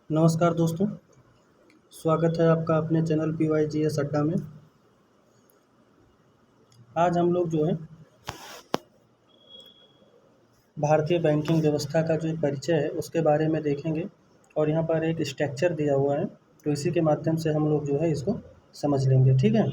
नमस्कार दोस्तों, स्वागत है आपका अपने चैनल PYGS अड्डा में। आज हम लोग जो है भारतीय बैंकिंग व्यवस्था का जो एक परिचय है उसके बारे में देखेंगे और यहाँ पर एक स्ट्रक्चर दिया हुआ है, तो इसी के माध्यम से हम लोग जो है इसको समझ लेंगे। ठीक है।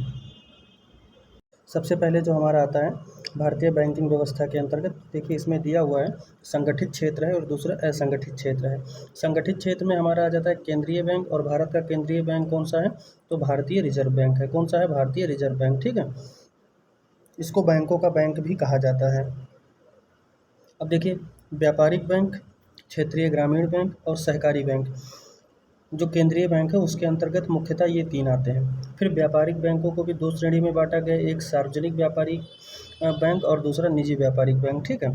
सबसे पहले जो हमारा आता है भारतीय बैंकिंग व्यवस्था के अंतर्गत, देखिए इसमें दिया हुआ है संगठित क्षेत्र है और दूसरा असंगठित क्षेत्र है। संगठित क्षेत्र में हमारा आ जाता है केंद्रीय बैंक, और भारत का केंद्रीय बैंक कौन सा है? तो भारतीय रिजर्व बैंक है। कौन सा है? भारतीय रिजर्व बैंक। ठीक है। इसको बैंकों का बैंक भी कहा जाता है। अब देखिए, व्यापारिक बैंक, क्षेत्रीय ग्रामीण बैंक और सहकारी बैंक, जो केंद्रीय बैंक है उसके अंतर्गत मुख्यतः ये तीन आते हैं। फिर व्यापारिक बैंकों को भी दो श्रेणी में बांटा गया, एक सार्वजनिक व्यापारिक बैंक और दूसरा निजी व्यापारिक बैंक। ठीक है।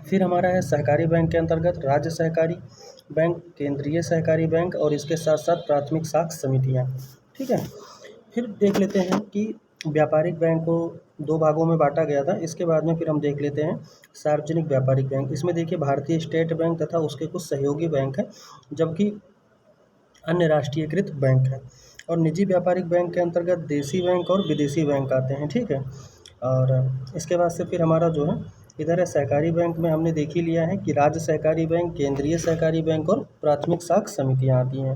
फिर हमारा है सहकारी बैंक के अंतर्गत राज्य सहकारी बैंक, केंद्रीय सहकारी बैंक और इसके साथ साथ प्राथमिक साख समितियाँ। ठीक है। फिर देख लेते हैं कि व्यापारिक बैंक को दो भागों में बांटा गया था। इसके बाद में फिर हम देख लेते हैं सार्वजनिक व्यापारिक बैंक। इसमें देखिए भारतीय स्टेट बैंक तथा उसके कुछ सहयोगी बैंक हैं, जबकि अन्य राष्ट्रीयकृत बैंक हैं। और निजी व्यापारिक बैंक के अंतर्गत देसी बैंक और विदेशी बैंक आते हैं। ठीक है। और इसके बाद से फिर हमारा जो है इधर है सहकारी बैंक में हमने देख ही लिया है कि राज्य सहकारी बैंक, केंद्रीय सहकारी बैंक और प्राथमिक साख समितियाँ आती हैं।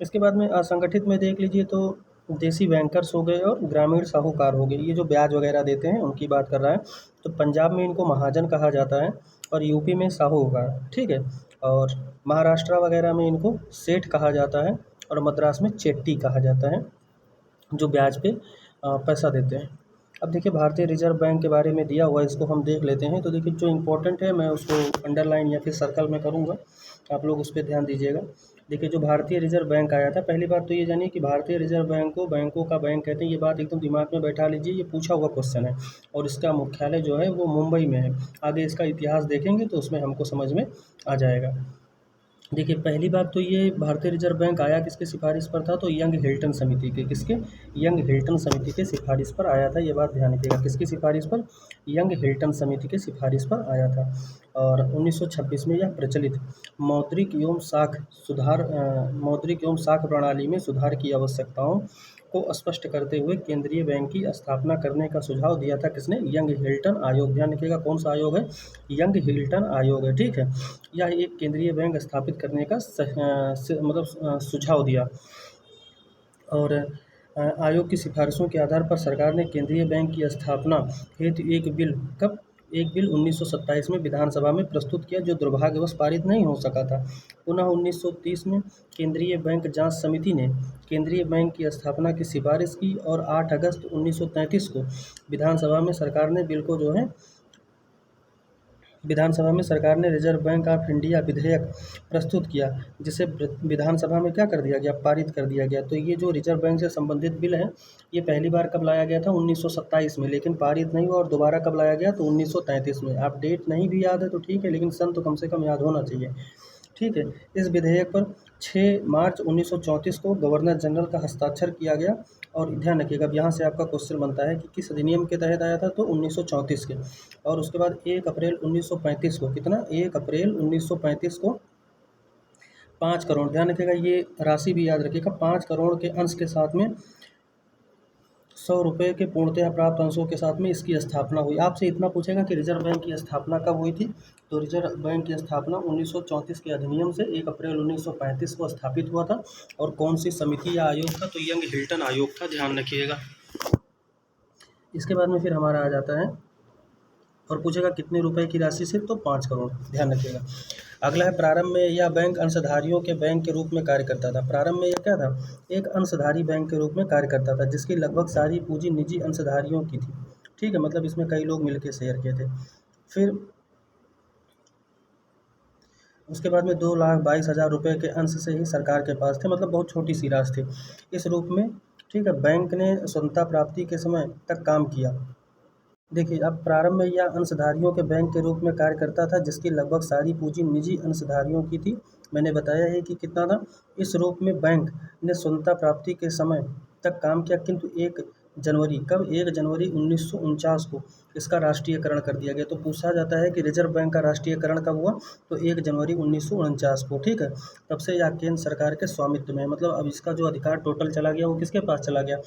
इसके बाद में असंगठित में देख लीजिए तो देसी बैंकर्स हो गए और ग्रामीण साहूकार हो गए, ये जो ब्याज वगैरह देते हैं उनकी बात कर रहा है। तो पंजाब में इनको महाजन कहा जाता है और यूपी में साहूकार। ठीक है। और महाराष्ट्र वगैरह में इनको सेठ कहा जाता है और मद्रास में चेट्टी कहा जाता है, जो ब्याज पे पैसा देते हैं। अब देखिए भारतीय रिजर्व बैंक के बारे में दिया हुआ है, इसको हम देख लेते हैं। तो देखिए जो इम्पोर्टेंट है मैं उसको अंडरलाइन या फिर सर्कल में करूँगा, आप लोग उस पर ध्यान दीजिएगा। देखिए जो भारतीय रिजर्व बैंक आया था, पहली बात तो ये जानिए कि भारतीय रिजर्व बैंक को बैंकों का बैंक कहते हैं। ये बात एकदम दिमाग में बैठा लीजिए, ये पूछा हुआ क्वेश्चन है। और इसका मुख्यालय जो है वो मुंबई में है। आगे इसका इतिहास देखेंगे तो उसमें हमको समझ में आ जाएगा। देखिए पहली बात तो ये भारतीय रिजर्व बैंक आया किसके सिफारिश पर था? तो यंग हिल्टन समिति के। किसके? यंग हिल्टन समिति के सिफारिश पर आया था। ये बात ध्यान रखिएगा, किसकी सिफारिश पर? यंग हिल्टन समिति के सिफारिश पर आया था। और 1926 में यह प्रचलित मौद्रिक एवं साख प्रणाली में सुधार की आवश्यकताओं को स्पष्ट करते हुए केंद्रीय बैंक की स्थापना करने का सुझाव दिया था। किसने? यंग हिल्टन आयोग। ध्यान रखिएगा कौन सा आयोग है? यंग हिल्टन आयोग है। ठीक है। यह एक केंद्रीय बैंक स्थापित करने का सुझाव दिया। और आयोग की सिफारिशों के आधार पर सरकार ने केंद्रीय बैंक की स्थापना हेतु एक बिल 1927 में विधानसभा में प्रस्तुत किया, जो दुर्भाग्यवश पारित नहीं हो सका था। पुनः 1930 में केंद्रीय बैंक जांच समिति ने केंद्रीय बैंक की स्थापना की सिफारिश की और 8 अगस्त 1933 को विधानसभा में सरकार ने रिजर्व बैंक ऑफ इंडिया विधेयक प्रस्तुत किया, जिसे विधानसभा में क्या कर दिया गया? पारित कर दिया गया। तो ये जो रिजर्व बैंक से संबंधित बिल है, ये पहली बार कब लाया गया था? 1927 में, लेकिन पारित नहीं हुआ। और दोबारा कब लाया गया? तो 1933 में। आप डेट नहीं भी याद है तो ठीक है, लेकिन सन तो कम से कम याद होना चाहिए। ठीक है। इस विधेयक पर 6 मार्च 1934 को गवर्नर जनरल का हस्ताक्षर किया गया। और ध्यान रखिएगा, अब यहाँ से आपका क्वेश्चन बनता है कि किस अधिनियम के तहत आया था? तो 1934 के। और उसके बाद 1 अप्रैल 1935 को, कितना? 1 अप्रैल 1935 को 5 करोड़, ध्यान रखिएगा ये राशि भी याद रखिएगा, 5 करोड़ के अंश के साथ में 100 रुपये के पूर्णतः प्राप्त अंशों के साथ में इसकी स्थापना हुई। आपसे इतना पूछेगा कि रिजर्व बैंक की स्थापना कब हुई थी? तो रिजर्व बैंक की स्थापना 1934 के अधिनियम से 1 अप्रैल 1935 को स्थापित हुआ था। और कौन सी समिति या आयोग था? तो यंग हिल्टन आयोग था, ध्यान रखिएगा। इसके बाद में फिर हमारा आ जाता है और पूछेगा कितने रुपए की राशि से? तो 5 करोड़, ध्यान रखिएगा। अगला है प्रारंभ में यह बैंक अंशधारियों के बैंक के रूप में कार्य करता था। प्रारंभ में यह क्या था? एक अंशधारी बैंक के रूप में कार्य करता था, जिसकी लगभग सारी पूंजी निजी अंशधारियों की थी। ठीक है, मतलब इसमें कई लोग मिलकर शेयर किए थे। फिर उसके बाद में 2,22,000 रुपये के अंश से ही सरकार के पास थे, मतलब बहुत छोटी सी राशि थी इस रूप में। ठीक है, बैंक ने स्वतंत्रता प्राप्ति के समय तक काम किया। देखिए अब प्रारंभ में यह अंशधारियों के बैंक के रूप में कार्य करता था, जिसकी लगभग सारी पूंजी निजी अंशधारियों की थी। मैंने बताया है कि कितना था। इस रूप में बैंक ने स्वतंत्रता प्राप्ति के समय तक काम किया, किंतु एक जनवरी कब 1 जनवरी 1949 को इसका राष्ट्रीयकरण कर दिया गया। तो पूछा जाता है कि रिजर्व बैंक का राष्ट्रीयकरण कब हुआ, तो 1 जनवरी 1949 को, ठीक है। तब से यह केंद्र सरकार के स्वामित्व में है, मतलब अब इसका जो अधिकार टोटल चला गया वो किसके पास चला गया,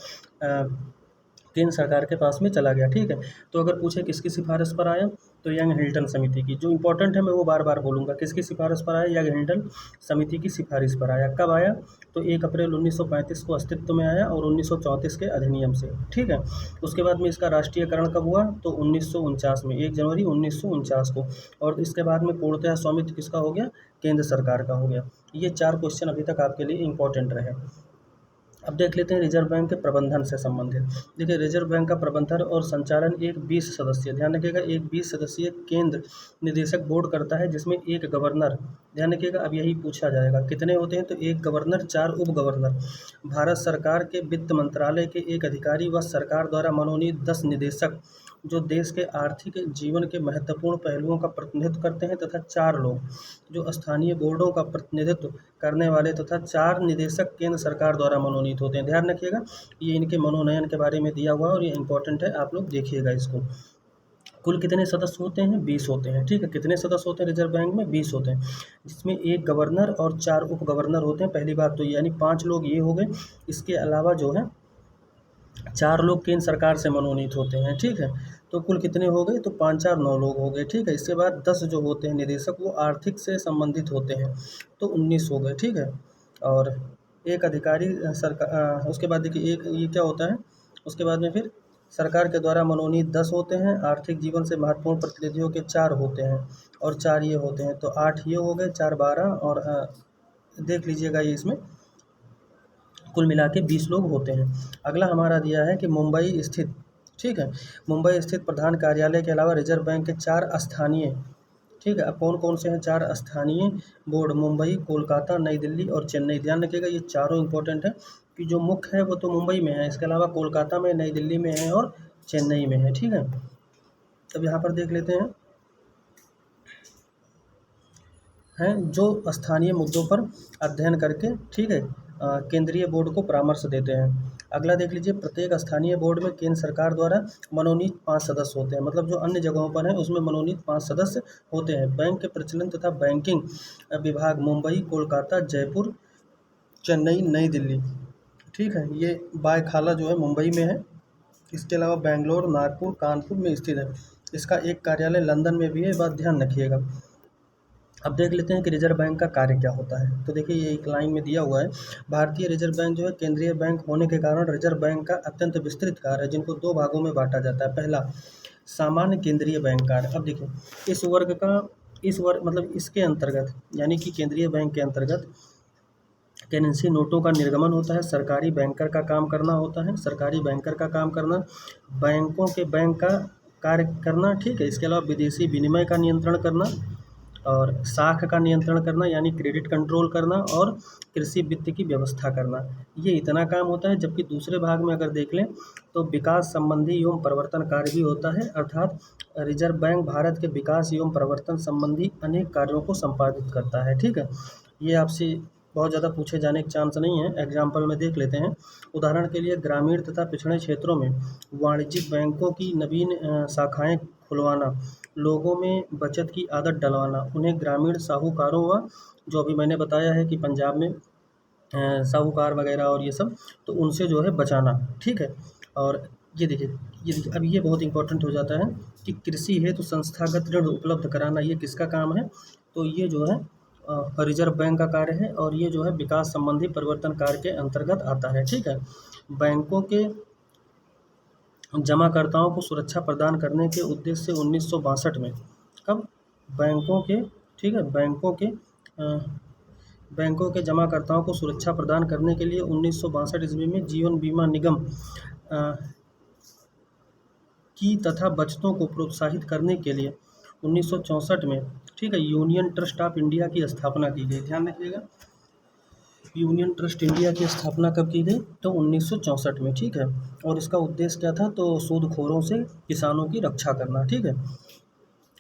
केंद्र सरकार के पास में चला गया, ठीक है। तो अगर पूछे किसकी सिफारिश पर आया, तो यंग हिल्टन समिति की। जो इंपॉर्टेंट है मैं वो बार बार बोलूँगा, किसकी सिफारिश पर आया, यंग हिल्टन समिति की सिफारिश पर आया। कब आया, तो 1 अप्रैल 1935 को अस्तित्व में आया और 1934 के अधिनियम से, ठीक है। उसके बाद में इसका राष्ट्रीयकरण कब हुआ, तो 1949 में, 1 जनवरी 1949 को। और इसके बाद में पूर्णतः स्वामित्व किसका हो गया, केंद्र सरकार का हो गया। ये 4 क्वेश्चन अभी तक आपके लिए इंपॉर्टेंट रहे। अब देख लेते हैं रिजर्व बैंक के प्रबंधन से संबंधित। देखिए रिजर्व बैंक का प्रबंधन और संचालन एक 20 सदस्यीय, ध्यान रखिएगा, एक 20 सदस्यीय केंद्र निदेशक बोर्ड करता है, जिसमें एक गवर्नर, ध्यान रखिएगा, अब यही पूछा जाएगा कितने होते हैं, तो एक गवर्नर, 4 उप गवर्नर, भारत सरकार के वित्त मंत्रालय के एक अधिकारी व सरकार द्वारा मनोनीत 10 निदेशक जो देश के आर्थिक जीवन के महत्वपूर्ण पहलुओं का प्रतिनिधित्व करते हैं, तथा 4 लोग जो स्थानीय बोर्डों का प्रतिनिधित्व करने वाले, तथा 4 निदेशक केंद्र सरकार द्वारा मनोनीत होते हैं। ध्यान रखिएगा, ये इनके मनोनयन के बारे में दिया हुआ है और ये इंपॉर्टेंट है, आप लोग देखिएगा इसको। कुल कितने सदस्य होते हैं, 20 होते हैं, ठीक है। कितने सदस्य होते हैं रिजर्व बैंक में, 20 होते हैं, जिसमें एक गवर्नर और 4 उप गवर्नर होते हैं। पहली बात तो यानी 5 लोग ये हो गए, इसके अलावा जो है 4 लोग केंद्र सरकार से मनोनीत होते हैं, ठीक है। तो कुल कितने हो गए, तो 5 4 9 लोग हो गए, ठीक है। इसके बाद 10 जो होते हैं निदेशक वो आर्थिक से संबंधित होते हैं, तो 19 हो गए, ठीक है। और एक अधिकारी सरकार, उसके बाद देखिए एक ये क्या होता है, उसके बाद में फिर सरकार के द्वारा मनोनीत 10 होते हैं, आर्थिक जीवन से महत्वपूर्ण प्रतिनिधियों के 4 होते हैं और 4 ये होते हैं, तो 8 ये हो गए, 4 12 और देख लीजिएगा ये इसमें कुल मिला के 20 लोग होते हैं। अगला हमारा दिया है कि मुंबई स्थित, ठीक है, मुंबई स्थित प्रधान कार्यालय के अलावा रिजर्व बैंक के 4 स्थानीय, ठीक है। अब कौन कौन से हैं 4 स्थानीय बोर्ड, मुंबई, कोलकाता, नई दिल्ली और चेन्नई। ध्यान रखिएगा ये चारों इंपॉर्टेंट है कि जो मुख्य है वो तो मुंबई में है, इसके अलावा कोलकाता में, नई दिल्ली में है और चेन्नई में है, ठीक है। अब यहाँ पर देख लेते हैं जो स्थानीय मुद्दों पर अध्ययन करके, ठीक है, केंद्रीय बोर्ड को परामर्श देते हैं। अगला देख लीजिए, प्रत्येक स्थानीय बोर्ड में केंद्र सरकार द्वारा मनोनीत 5 सदस्य होते हैं, मतलब जो अन्य जगहों पर हैं उसमें मनोनीत 5 सदस्य होते हैं। बैंक के प्रचलन तथा बैंकिंग विभाग मुंबई, कोलकाता, जयपुर, चेन्नई, नई दिल्ली, ठीक है। ये बायखाला जो है मुंबई में है, इसके अलावा बेंगलोर, नागपुर, कानपुर में स्थित है। इसका एक कार्यालय लंदन में भी है, ये बात ध्यान रखिएगा। अब देख लेते हैं कि रिजर्व बैंक का कार्य क्या होता है। तो देखिए ये एक लाइन में दिया हुआ है, भारतीय रिजर्व बैंक जो है केंद्रीय बैंक होने के कारण रिजर्व बैंक का अत्यंत विस्तृत कार्य है, जिनको 2 भागों में बांटा जाता है। पहला, सामान्य केंद्रीय बैंक कार्य। अब देखिए इस वर्ग मतलब इसके अंतर्गत, यानी कि केंद्रीय बैंक के अंतर्गत करेंसी नोटों का निर्गमन होता है, सरकारी बैंकर का काम करना होता है, सरकारी बैंकर का काम करना, बैंकों के बैंक का कार्य करना, ठीक है। इसके अलावा विदेशी विनिमय का नियंत्रण करना और साख का नियंत्रण करना यानी क्रेडिट कंट्रोल करना और कृषि वित्त की व्यवस्था करना, ये इतना काम होता है। जबकि दूसरे भाग में अगर देख लें तो विकास संबंधी एवं प्रवर्तन कार्य भी होता है, अर्थात रिजर्व बैंक भारत के विकास एवं प्रवर्तन संबंधी अनेक कार्यों को संपादित करता है, ठीक है। ये आपसे बहुत ज़्यादा पूछे जाने के चांस नहीं है, एग्जाम्पल में देख लेते हैं। उदाहरण के लिए ग्रामीण तथा पिछड़े क्षेत्रों में वाणिज्यिक बैंकों की नवीन शाखाएं खुलवाना, लोगों में बचत की आदत डलवाना, उन्हें ग्रामीण साहूकारों व जो अभी मैंने बताया है कि पंजाब में साहूकार वगैरह और ये सब, तो उनसे जो है बचाना, ठीक है। और ये देखिए अब ये बहुत इंपॉर्टेंट हो जाता है कि कृषि हेतु संस्थागत ऋण उपलब्ध कराना, ये किसका काम है, तो ये जो है रिजर्व बैंक का कार्य है और ये जो है विकास संबंधी परिवर्तन कार्य के अंतर्गत आता है, ठीक है। बैंकों के जमाकर्ताओं को सुरक्षा प्रदान करने के उद्देश्य से 1962 में, कब, बैंकों के, ठीक है, बैंकों के जमाकर्ताओं को सुरक्षा प्रदान करने के लिए 1962 ईस्वी में जीवन बीमा निगम की तथा बचतों को प्रोत्साहित करने के लिए 1964 में, ठीक है, यूनियन ट्रस्ट ऑफ इंडिया की स्थापना की गई। ध्यान रखिएगा, यूनियन ट्रस्ट इंडिया की स्थापना कब की गई, तो 1964 में, ठीक है। और इसका उद्देश्य क्या था, तो सूदखोरों से किसानों की रक्षा करना, ठीक है।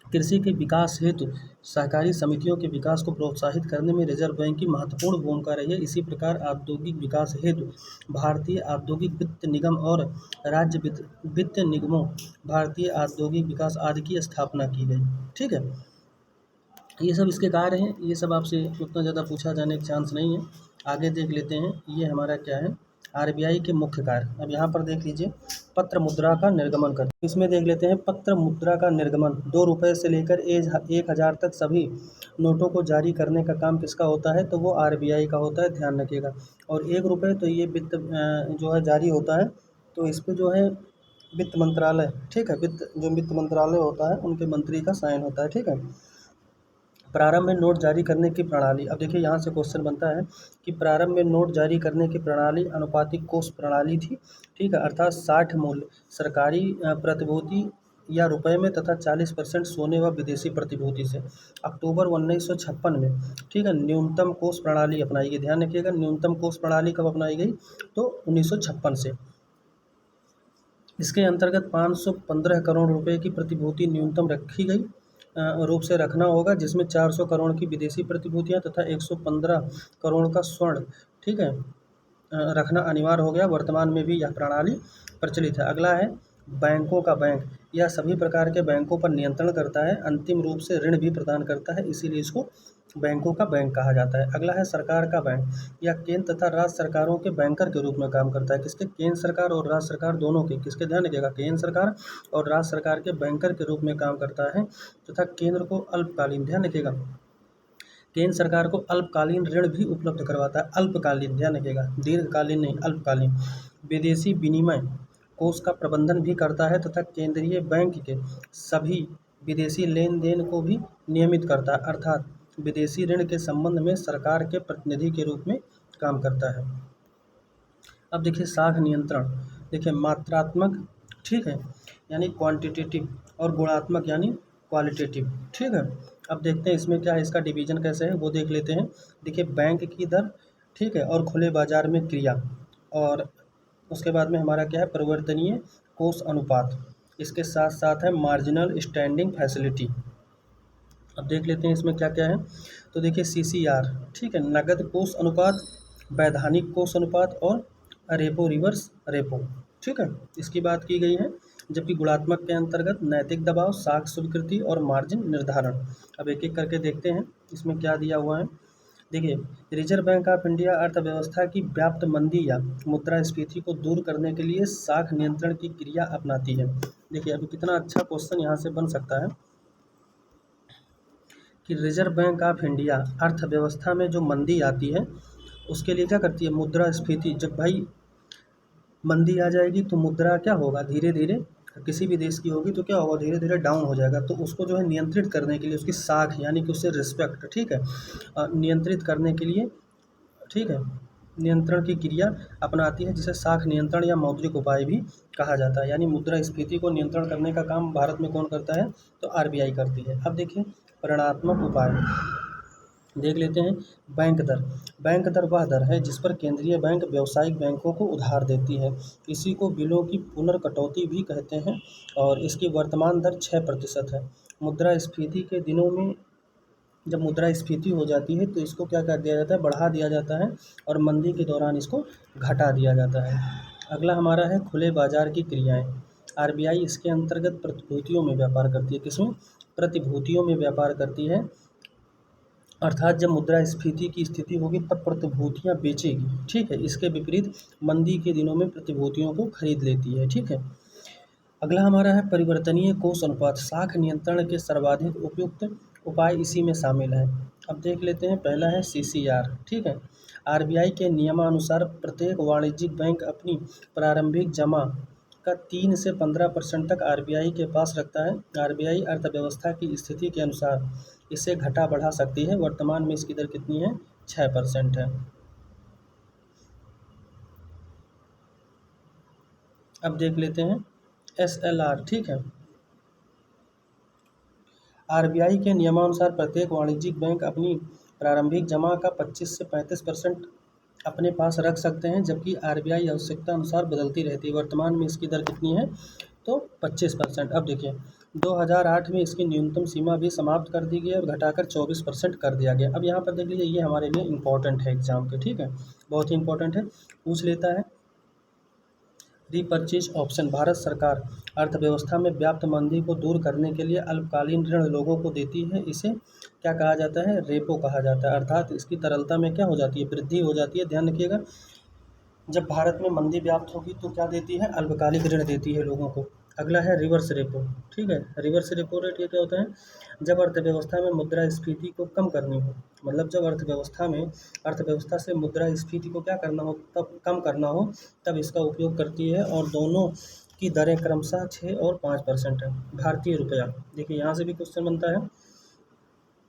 कृषि के विकास हेतु सहकारी समितियों के विकास को प्रोत्साहित करने में रिजर्व बैंक की महत्वपूर्ण भूमिका रही है। इसी प्रकार औद्योगिक विकास हेतु भारतीय औद्योगिक वित्त निगम और राज्य वित्त निगमों, भारतीय औद्योगिक विकास आदि की स्थापना की गई। ठीक है, ये सब इसके कार्य हैं। ये सब आपसे उतना ज़्यादा पूछा जाने का चांस नहीं है। आगे देख लेते हैं, ये हमारा क्या है, आरबीआई के मुख्य कार्य। अब यहाँ पर देख लीजिए, पत्र मुद्रा का निर्गमन कर, इसमें देख लेते हैं पत्र मुद्रा का निर्गमन। 2 रुपये से लेकर 1000 तक सभी नोटों को जारी करने का काम किसका होता है, तो वो आरबीआई का होता है, ध्यान रखिएगा। और 1 रुपये तो ये वित्त जो है जारी होता है, तो इस पर जो है वित्त मंत्रालय, ठीक है, वित्त मंत्रालय होता है, उनके मंत्री का साइन होता है। ठीक है, प्रारंभ में नोट जारी करने की प्रणाली। अब देखिए यहाँ से क्वेश्चन बनता है कि प्रारंभ में नोट जारी करने की प्रणाली अनुपातिक कोष प्रणाली थी। ठीक है, अर्थात 60 मूल्य सरकारी प्रतिभूति या रुपए में तथा 40% सोने व विदेशी प्रतिभूति से। अक्टूबर 1956 में, ठीक है, न्यूनतम कोष प्रणाली अपनाई गई। ध्यान रखिएगा, न्यूनतम कोष प्रणाली कब अपनाई गई, तो 1956 से। इसके अंतर्गत 515 करोड़ रुपए की प्रतिभूति न्यूनतम रखी गई रूप से रखना होगा, जिसमें 400 करोड़ की विदेशी प्रतिभूतियां तथा 115 करोड़ का स्वर्ण, ठीक है, रखना अनिवार्य हो गया। वर्तमान में भी यह प्रणाली प्रचलित है। अगला है बैंकों का बैंक। यह सभी प्रकार के बैंकों पर नियंत्रण करता है, अंतिम रूप से ऋण भी प्रदान करता है, इसीलिए इसको बैंकों का बैंक कहा जाता है। अगला है सरकार का बैंक। यह केंद्र तथा राज्य सरकारों के बैंकर के रूप में काम करता है। किसके, केंद्र सरकार और राज्य सरकार दोनों के, किसके, ध्यान रखिएगा, केंद्र सरकार और राज्य सरकार के बैंकर के रूप में काम करता है तथा केंद्र को अल्पकालीन, ध्यान रखिएगा, केंद्र सरकार को अल्पकालीन ऋण भी उपलब्ध करवाता है। अल्पकालीन, ध्यान रखिएगा, दीर्घकालीन नहीं, अल्पकालीन। विदेशी विनिमय कोष का प्रबंधन भी करता है तथा केंद्रीय बैंक के सभी विदेशी लेन देन को भी नियमित करता है, अर्थात विदेशी ऋण के संबंध में सरकार के प्रतिनिधि के रूप में काम करता है। अब देखिए साख नियंत्रण। देखिए मात्रात्मक, ठीक है, यानी क्वांटिटेटिव, और गुणात्मक यानी क्वालिटेटिव। ठीक है, अब देखते हैं इसमें क्या है, इसका डिवीजन कैसे है वो देख लेते हैं। देखिए बैंक की दर, ठीक है, और खुले बाजार में क्रिया, और उसके बाद में हमारा क्या है, परिवर्तनीय कोष अनुपात। इसके साथ साथ है मार्जिनल स्टैंडिंग फैसिलिटी। अब देख लेते हैं इसमें क्या क्या है। तो देखिए सीसीआर, ठीक है, नगद कोष अनुपात, वैधानिक कोष अनुपात और रेपो रिवर्स रेपो। ठीक है, इसकी बात की गई है। जबकि गुणात्मक के अंतर्गत नैतिक दबाव, साख स्वीकृति और मार्जिन निर्धारण। अब एक एक करके देखते हैं इसमें क्या दिया हुआ है। देखिए रिजर्व बैंक ऑफ इंडिया अर्थव्यवस्था की व्याप्त मंदी या मुद्रास्फीति को दूर करने के लिए साख नियंत्रण की क्रिया अपनाती है। देखिए अभी कितना अच्छा क्वेश्चन यहाँ से बन सकता है कि रिजर्व बैंक ऑफ इंडिया अर्थव्यवस्था में जो मंदी आती है उसके लिए क्या करती है, मुद्रास्फीति। जब भाई मंदी आ जाएगी तो मुद्रा क्या होगा, धीरे धीरे, किसी भी देश की होगी तो क्या होगा, धीरे धीरे डाउन हो जाएगा। तो उसको जो है नियंत्रित करने के लिए उसकी साख यानी कि उससे रिस्पेक्ट, ठीक है, नियंत्रित करने के लिए, ठीक है, नियंत्रण की क्रिया अपनाती है, जिसे साख नियंत्रण या मौद्रिक उपाय भी कहा जाता है। यानी मुद्रास्फीति को नियंत्रण करने का काम भारत में कौन करता है, तो आरबीआई करती है। अब देखिए परिणात्मक उपाय देख लेते हैं। बैंक दर। बैंक दर वह दर है जिस पर केंद्रीय बैंक व्यावसायिक बैंकों को उधार देती है। इसी को बिलों की पुनर्कटौती भी कहते हैं और इसकी वर्तमान दर 6% है। मुद्रास्फीति के दिनों में जब मुद्रास्फीति हो जाती है तो इसको क्या कर दिया जाता है, बढ़ा दिया जाता है, और मंदी के दौरान इसको घटा दिया जाता है। अगला हमारा है खुले बाजार की क्रियाएं। आरबीआई इसके अंतर्गत प्रतिभूतियों में व्यापार करती है। किसमें, प्रतिभूतियों में व्यापार करती है, अर्थात जब मुद्रास्फीति की स्थिति होगी तब प्रतिभूतियां बेचेगी। ठीक है, इसके विपरीत मंदी के दिनों में प्रतिभूतियों को खरीद लेती है। ठीक है, अगला हमारा है परिवर्तनीय कोष अनुपात। साख नियंत्रण के सर्वाधिक उपयुक्त उपाय इसी में शामिल हैं। अब देख लेते हैं, पहला है सीसीआर। ठीक है, आरबीआई के नियमानुसार प्रत्येक वाणिज्यिक बैंक अपनी प्रारंभिक जमा का 3 से 15% तक आरबीआई के पास रखता है। आरबीआई अर्थव्यवस्था की स्थिति के अनुसार इसे घटा बढ़ा सकती है। वर्तमान में इसकी दर कितनी है, 6% है। अब देख लेते हैं एसएलआर। ठीक है, आरबीआई के नियमानुसार प्रत्येक वाणिज्यिक बैंक अपनी प्रारंभिक जमा का 25 से 35% अपने पास रख सकते हैं, जबकि आरबीआई आवश्यकता अनुसार बदलती रहती है। वर्तमान में इसकी दर कितनी है, तो 25%। अब देखिए 2008 में इसकी न्यूनतम सीमा भी समाप्त कर दी गई और घटाकर 24% कर दिया गया। अब यहाँ पर देख लीजिए, ये हमारे लिए इम्पोर्टेंट है एग्जाम के, ठीक है, बहुत ही इंपॉर्टेंट है, पूछ लेता है। रीपर्चेज ऑप्शन, भारत सरकार अर्थव्यवस्था में व्याप्त मंदी को दूर करने के लिए अल्पकालीन ऋण लोगों को देती है। इसे क्या कहा जाता है? रेपो कहा जाता है। अर्थात इसकी तरलता में क्या हो जाती है? वृद्धि हो जाती है। ध्यान रखिएगा, जब भारत में मंदी व्याप्त होगी तो क्या देती है? अल्पकालिक ऋण देती है लोगों को। अगला है रिवर्स रेपो, ठीक है। रिवर्स रेपो रेट ये क्या होता है? जब अर्थव्यवस्था में मुद्रास्फीति को कम करनी हो, मतलब जब अर्थव्यवस्था से मुद्रास्फीति को क्या करना हो, तब कम करना हो, तब इसका उपयोग करती है। और दोनों की दरें क्रमशः 6 और 5% है। भारतीय रुपया, देखिए यहाँ से भी क्वेश्चन बनता है।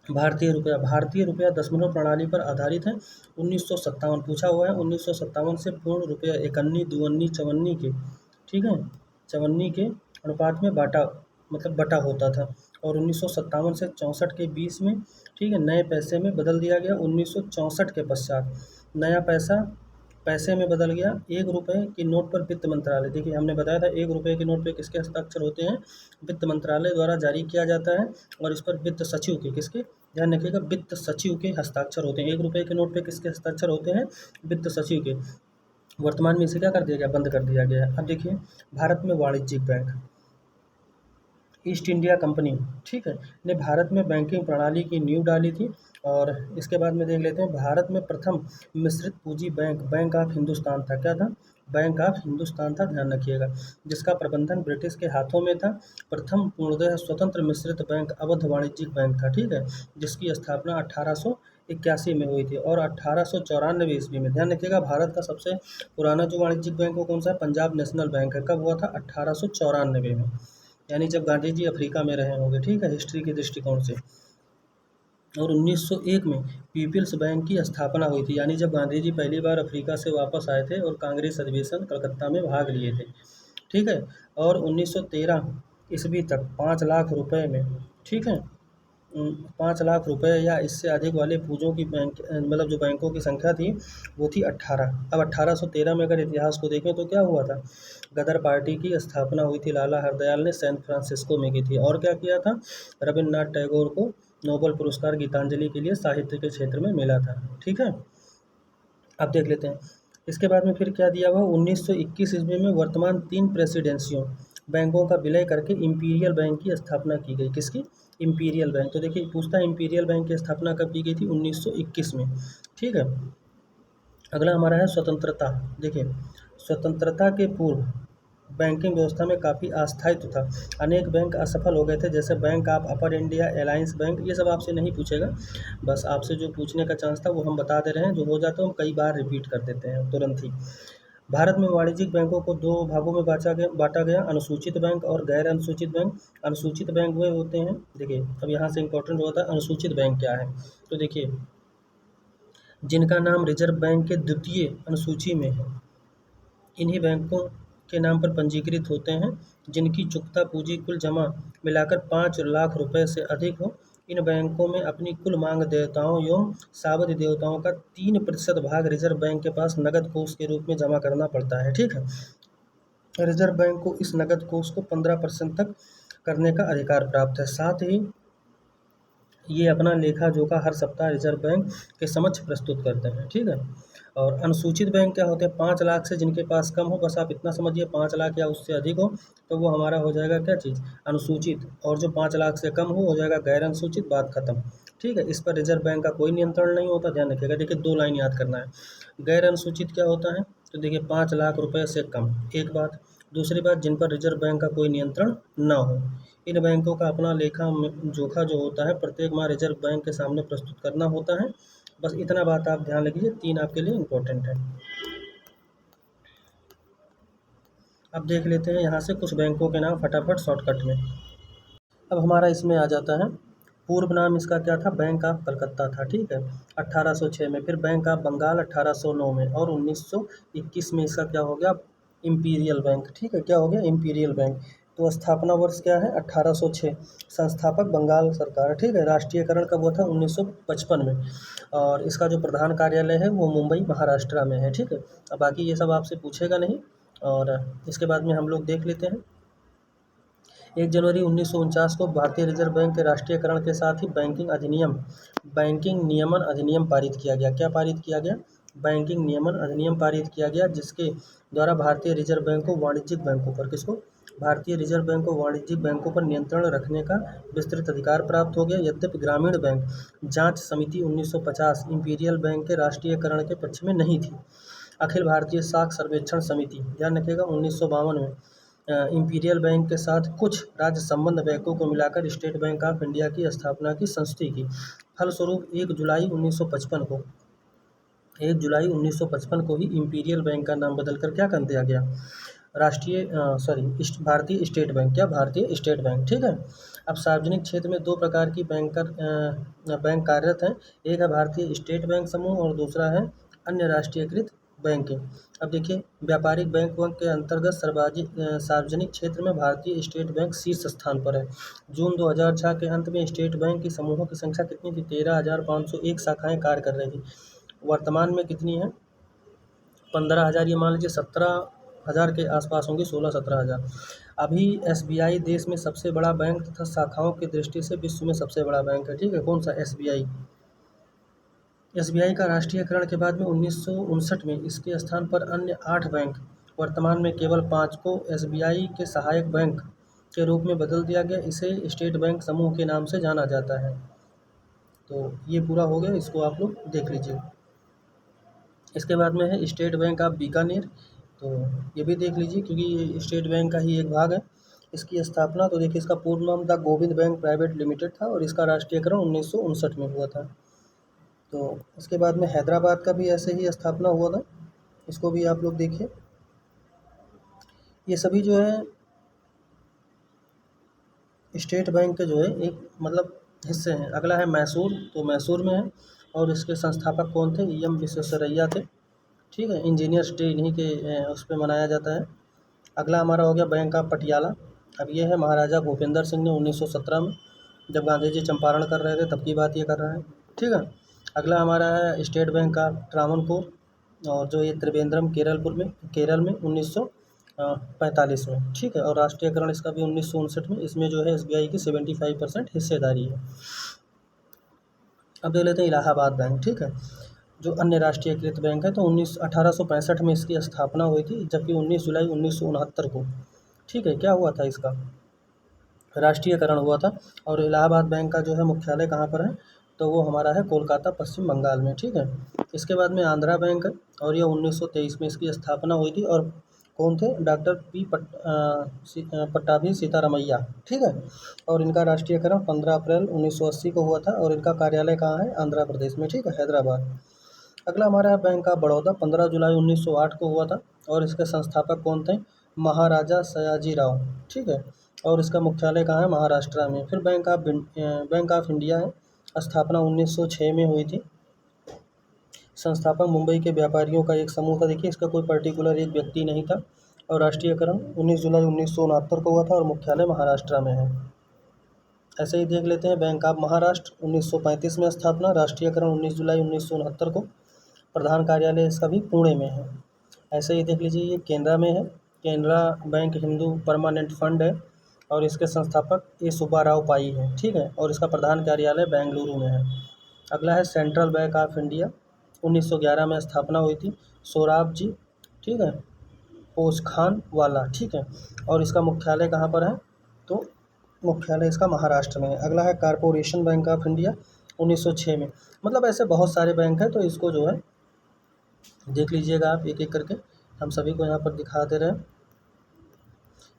भारतीय रुपया दशमलव प्रणाली पर आधारित है। 1957 पूछा हुआ है। 1957 से पूर्ण रुपया एकन्नी, दुअन्नी, चवन्नी के, ठीक है, चवन्नी के अनुपात में बटा होता था। और 1957 से 64 के बीच में, ठीक है, नए पैसे में बदल दिया गया। 1964 के पश्चात नया पैसा पैसे में बदल गया। 1 रुपये के नोट पर वित्त मंत्रालय, देखिए हमने बताया था 1 रुपये के नोट पे किसके हस्ताक्षर होते हैं? वित्त मंत्रालय द्वारा जारी किया जाता है। और इस पर वित्त सचिव के, किसके, ध्यान रखिएगा, वित्त सचिव के हस्ताक्षर होते हैं। 1 रुपये के नोट पे किसके हस्ताक्षर होते हैं? वित्त सचिव के। वर्तमान में इसे क्या कर दिया गया? बंद कर दिया गया है। अब देखिए, भारत में वाणिज्यिक बैंक, ईस्ट इंडिया कंपनी, ठीक है, ने भारत में बैंकिंग प्रणाली की नींव डाली थी। और इसके बाद में देख लेते हैं, भारत में प्रथम मिश्रित पूंजी बैंक बैंक ऑफ हिंदुस्तान था। क्या था? बैंक ऑफ हिंदुस्तान था, ध्यान रखिएगा, जिसका प्रबंधन ब्रिटिश के हाथों में था। प्रथम पूर्णतः स्वतंत्र मिश्रित बैंक अवध वाणिज्यिक बैंक था, ठीक है, जिसकी स्थापना 1881 में हुई थी। और 1894 ईस्वी में, ध्यान रखिएगा, भारत का सबसे पुराना जो वाणिज्यिक बैंक वो कौन सा है? पंजाब नेशनल बैंक है। कब हुआ था? 1894 में, यानी जब गांधी जी अफ्रीका में रहे होंगे, ठीक है, हिस्ट्री के दृष्टिकोण से। और 1901 में पीपल्स बैंक की स्थापना हुई थी, यानी जब गांधी जी पहली बार अफ्रीका से वापस आए थे और कांग्रेस अधिवेशन कलकत्ता में भाग लिए थे, ठीक है। और 1913 ईस्वी तक 5 लाख रुपए में, ठीक है, 5 लाख रुपए या इससे अधिक वाले पूंजों की मतलब जो बैंकों की संख्या थी वो थी 18। अब 1813 में अगर इतिहास को देखें तो क्या हुआ था? गदर पार्टी की स्थापना हुई थी। लाला हरदयाल ने सैन फ्रांसिस्को में की थी। और क्या किया था? रविन्द्रनाथ टैगोर को नोबेल पुरस्कार गीतांजलि के लिए साहित्य के क्षेत्र में मिला था, ठीक है। अब देख लेते हैं, इसके बाद में फिर क्या दिया हुआ? 1921 ईस्वी में वर्तमान 3 प्रेसिडेंसियों बैंकों का विलय करके इंपीरियल बैंक की स्थापना की गई। किसकी? Imperial bank. तो देखिए पूछता है इंपीरियल बैंक की स्थापना कब की गई थी? 1921 में, ठीक है। अगला हमारा है स्वतंत्रता। देखिए, स्वतंत्रता के पूर्व बैंकिंग व्यवस्था में काफ़ी अस्थायित्व था। अनेक बैंक असफल हो गए थे, जैसे bank of upper India, alliance bank. ये सब आपसे नहीं पूछेगा, बस आपसे जो पूछने का चांस था वो हम बता दे रहे हैं। जो हो जाता है हम कई बार रिपीट कर देते हैं तुरंत ही। भारत में वाणिज्यिक बैंकों को 2 भागों में बांटा गया, अनुसूचित बैंक और गैर अनुसूचित बैंक। अनुसूचित बैंक वे होते हैं, देखिए अब यहाँ से इंपॉर्टेंट होता है अनुसूचित बैंक क्या है। तो देखिए, जिनका नाम रिजर्व बैंक के द्वितीय अनुसूची में है, इन्हीं बैंकों के नाम पर पंजीकृत होते हैं, जिनकी चुकता पूंजी कुल जमा मिलाकर 5 लाख रुपए से अधिक हो। इन बैंकों में अपनी कुल मांग देयताओं एवं सावधि देयताओं का 3% भाग रिजर्व बैंक के पास नकद कोष के रूप में जमा करना पड़ता है, ठीक है। रिजर्व बैंक को इस नकद कोष को 15% तक करने का अधिकार प्राप्त है। साथ ही ये अपना लेखा जोखा हर सप्ताह रिजर्व बैंक के समक्ष प्रस्तुत करते हैं, ठीक है। और अनुसूचित बैंक क्या होते हैं? 5 लाख से जिनके पास कम हो, बस आप इतना समझिए, 5 लाख या उससे अधिक हो तो वो हमारा हो जाएगा क्या चीज़? अनुसूचित। और जो 5 लाख से कम हो जाएगा गैर अनुसूचित, बात खत्म, ठीक है। इस पर रिजर्व बैंक का कोई नियंत्रण नहीं होता, ध्यान रखिएगा। देखिए 2 लाइन याद करना है। गैर अनुसूचित क्या होता है? तो देखिए 5 लाख रुपए से कम, एक बात। दूसरी बात, जिन पर रिजर्व बैंक का कोई नियंत्रण ना हो। इन बैंकों का अपना लेखा जोखा जो होता है प्रत्येक माह रिजर्व बैंक के सामने प्रस्तुत करना होता है। बस इतना बात आप ध्यान रखिए, 3 आपके लिए इम्पोर्टेंट है। अब देख लेते हैं यहाँ से कुछ बैंकों के नाम फटाफट शॉर्टकट में। अब हमारा इसमें आ जाता है, पूर्व नाम इसका क्या था? बैंक ऑफ कलकत्ता था, ठीक है, 1806 में। फिर बैंक ऑफ बंगाल 1809 में। और 1921 में इसका क्या हो गया? इम्पीरियल बैंक, ठीक है, क्या हो गया? Imperial bank. तो स्थापना वर्ष क्या है? 1806। संस्थापक बंगाल सरकार, ठीक है। राष्ट्रीयकरण कब हुआ था? 1955 में। और इसका जो प्रधान कार्यालय है वो मुंबई महाराष्ट्र में है, ठीक है। अब बाकी ये सब आपसे पूछेगा नहीं। और इसके बाद में हम लोग देख लेते हैं 1 जनवरी 1949 को भारतीय रिजर्व बैंक के राष्ट्रीयकरण के साथ ही बैंकिंग नियमन अधिनियम पारित किया गया। क्या पारित किया गया? बैंकिंग नियमन अधिनियम पारित किया गया, जिसके द्वारा भारतीय रिजर्व बैंक को वाणिज्यिक बैंकों पर भारतीय रिजर्व बैंक को वाणिज्यिक बैंकों पर नियंत्रण रखने का विस्तृत अधिकार प्राप्त हो गया। यद्यपि ग्रामीण बैंक जांच समिति 1950 इंपीरियल बैंक के राष्ट्रीयकरण के पक्ष में नहीं थी। अखिल भारतीय साख सर्वेक्षण समिति, ध्यान रखिएगा, 1952 में इंपीरियल बैंक के साथ कुछ राज्य संबंध बैंकों को मिलाकर स्टेट बैंक ऑफ इंडिया की स्थापना की संस्तुति की। फलस्वरूप 1 जुलाई 1955 को ही इंपीरियल बैंक का नाम बदलकर क्या कर दिया गया? भारतीय स्टेट बैंक। क्या? भारतीय स्टेट बैंक। ठीक है। अब सार्वजनिक क्षेत्र में दो प्रकार की बैंक कार्यरत हैं। एक है भारतीय स्टेट बैंक समूह और दूसरा है अन्य राष्ट्रीयकृत बैंक। अब देखिए, व्यापारिक बैंक के अंतर्गत सार्वजनिक क्षेत्र में भारतीय स्टेट बैंक शीर्ष स्थान पर है। जून 2006 के अंत में स्टेट बैंक की समूहों की संख्या कितनी थी? 13,501 शाखाएं कार्य कर रही थी। वर्तमान में कितनी है? 15,000। ये मान लीजिए 17,000 के आसपास होंगी, 16-17,000। अभी SBI देश में सबसे बड़ा बैंक तथा शाखाओं की दृष्टि से विश्व में सबसे बड़ा बैंक है। ठीक है। कौन सा? SBI का राष्ट्रीयकरण के बाद में 1959 में इसके स्थान पर अन्य 8 बैंक, वर्तमान में केवल 5 को SBI के सहायक बैंक के रूप में बदल दिया गया। इसे स्टेट बैंक समूह के नाम से जाना जाता है। तो ये पूरा हो गया, इसको आप लोग देख लीजिए। इसके बाद में है स्टेट बैंक ऑफ बीकानेर, तो ये भी देख लीजिए क्योंकि ये स्टेट बैंक का ही एक भाग है। इसकी स्थापना तो देखिए, इसका पूर्ण नाम था गोविंद बैंक प्राइवेट लिमिटेड था और इसका राष्ट्रीयकरण 1959 में हुआ था। तो इसके बाद में हैदराबाद का भी ऐसे ही स्थापना हुआ था, इसको भी आप लोग देखिए। ये सभी जो है स्टेट बैंक के जो है एक मतलब हिस्से हैं। अगला है मैसूर, तो मैसूर में है और इसके संस्थापक कौन थे? EM विश्वेश्वरैया थे। ठीक है। इंजीनियर्स डे इन्हीं के उस पर मनाया जाता है। अगला हमारा हो गया बैंक ऑफ पटियाला। अब ये है महाराजा भूपेंद्र सिंह ने 1917 में, जब गांधी जी चंपारण कर रहे थे तब की बात ये कर रहे हैं। ठीक है। अगला हमारा है स्टेट बैंक ऑफ ट्रावनकोर, और जो ये त्रिवेंद्रम केरल में 1945 में। ठीक है। और राष्ट्रीयकरण इसका भी 1959 में। इसमें जो है SBI की 75% हिस्सेदारी है। अब देख लेते हैं इलाहाबाद बैंक। ठीक है, जो अन्य राष्ट्रीयकृत बैंक है। तो 1865 में इसकी स्थापना हुई थी, जबकि 19 जुलाई 1969 को, ठीक है, क्या हुआ था? इसका राष्ट्रीयकरण हुआ था। और इलाहाबाद बैंक का जो है मुख्यालय कहाँ पर है? तो वो हमारा है कोलकाता, पश्चिम बंगाल में। ठीक है। इसके बाद में आंध्रा बैंक है और ये 1923 में इसकी स्थापना हुई थी। और कौन थे? डॉक्टर पट्टाभी सीतारामैया। ठीक है। और इनका राष्ट्रीयकरण 15 अप्रैल 1980 को हुआ था और इनका कार्यालय कहाँ है? आंध्र प्रदेश में। ठीक है, हैदराबाद। अगला हमारा है बैंक ऑफ बड़ौदा, 15 जुलाई 1908 को हुआ था और इसके संस्थापक कौन थे? महाराजा सयाजीराव। ठीक है। और इसका मुख्यालय कहाँ है? महाराष्ट्र में। फिर बैंक ऑफ इंडिया है, स्थापना 1906 में हुई थी। संस्थापक मुंबई के व्यापारियों का एक समूह था। देखिए, इसका कोई पर्टिकुलर एक व्यक्ति नहीं था। और राष्ट्रीयकरण 19 जुलाई 1969 को हुआ था और मुख्यालय महाराष्ट्र में है। ऐसे ही देख लेते हैं बैंक ऑफ महाराष्ट्र, 1935 में स्थापना, राष्ट्रीयकरण 19 जुलाई 1969 को। प्रधान कार्यालय इसका भी पुणे में है। ऐसे ही देख लीजिए, ये केनरा में है। Canara bank Hindu permanent fund है और इसके संस्थापक ए सुब्बाराव पाई है। ठीक है। और इसका प्रधान कार्यालय बेंगलुरु में है। अगला है सेंट्रल बैंक ऑफ इंडिया, 1911 में स्थापना हुई थी, सोराब जी, ठीक है, पोचखान वाला। ठीक है। और इसका मुख्यालय कहाँ पर है? तो मुख्यालय इसका महाराष्ट्र में है। अगला है कॉरपोरेशन बैंक ऑफ इंडिया, 1906 में। मतलब ऐसे बहुत सारे बैंक हैं, तो इसको जो है देख लीजिएगा आप एक एक करके। हम सभी को यहाँ पर दिखा दे रहे हैं,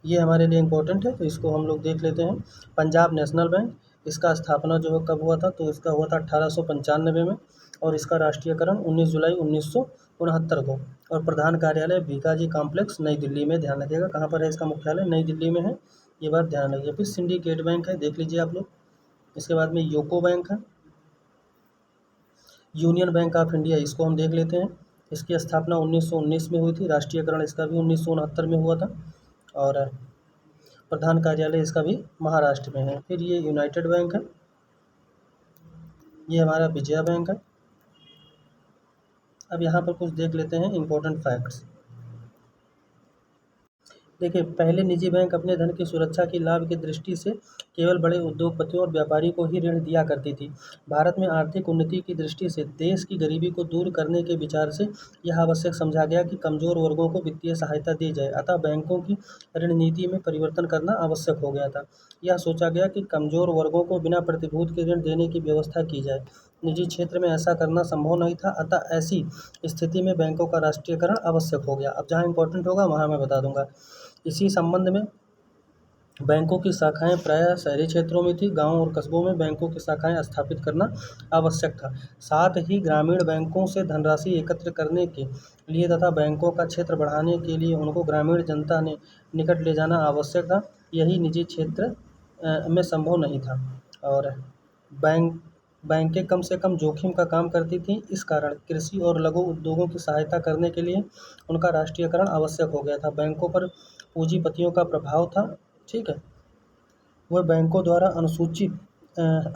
ये हमारे लिए इम्पोर्टेंट है, तो इसको हम लोग देख लेते हैं। पंजाब नेशनल बैंक, इसका स्थापना जो है कब हुआ था? तो इसका हुआ था 1895 में और इसका राष्ट्रीयकरण 19 जुलाई 1969 को। और प्रधान कार्यालय भीकाजी कॉम्प्लेक्स, नई दिल्ली में। ध्यान रखिएगा कहाँ पर है इसका मुख्यालय? नई दिल्ली में है, ये बात ध्यान रखिए। फिर सिंडिकेट बैंक है, देख लीजिए आप लोग। इसके बाद में यूको बैंक है, यूनियन बैंक ऑफ इंडिया, इसको हम देख लेते हैं। इसकी स्थापना 1919 में हुई थी, राष्ट्रीयकरण इसका भी 1969 में हुआ था और प्रधान कार्यालय इसका भी महाराष्ट्र में है। फिर ये यूनाइटेड बैंक है, ये हमारा विजया बैंक है। अब यहाँ पर कुछ देख लेते हैं इम्पोर्टेंट फैक्ट्स। देखिए, पहले निजी बैंक अपने धन की सुरक्षा की लाभ की दृष्टि से केवल बड़े उद्योगपतियों और व्यापारी को ही ऋण दिया करती थी। भारत में आर्थिक उन्नति की दृष्टि से देश की गरीबी को दूर करने के विचार से यह आवश्यक समझा गया कि कमजोर वर्गों को वित्तीय सहायता दी जाए, अतः बैंकों की ऋण नीति में परिवर्तन करना आवश्यक हो गया था। यह सोचा गया कि कमजोर वर्गों को बिना प्रतिभूति के ऋण देने की व्यवस्था की जाए। निजी क्षेत्र में ऐसा करना संभव नहीं था, अतः ऐसी स्थिति में बैंकों का राष्ट्रीयकरण आवश्यक हो गया। अब जहाँ इम्पोर्टेंट होगा वहाँ मैं बता दूंगा। इसी संबंध में बैंकों की शाखाएं प्रायः शहरी क्षेत्रों में थी, गांव और कस्बों में बैंकों की शाखाएं स्थापित करना आवश्यक था। साथ ही ग्रामीण बैंकों से धनराशि एकत्र करने के लिए तथा बैंकों का क्षेत्र बढ़ाने के लिए उनको ग्रामीण जनता ने निकट ले जाना आवश्यक था। यही निजी क्षेत्र में संभव नहीं था। और बैंक बैंकें कम से कम जोखिम का काम करती थीं, इस कारण कृषि और लघु उद्योगों की सहायता करने के लिए उनका राष्ट्रीयकरण आवश्यक हो गया था। बैंकों पर पूंजीपतियों का प्रभाव था, ठीक है, वह बैंकों द्वारा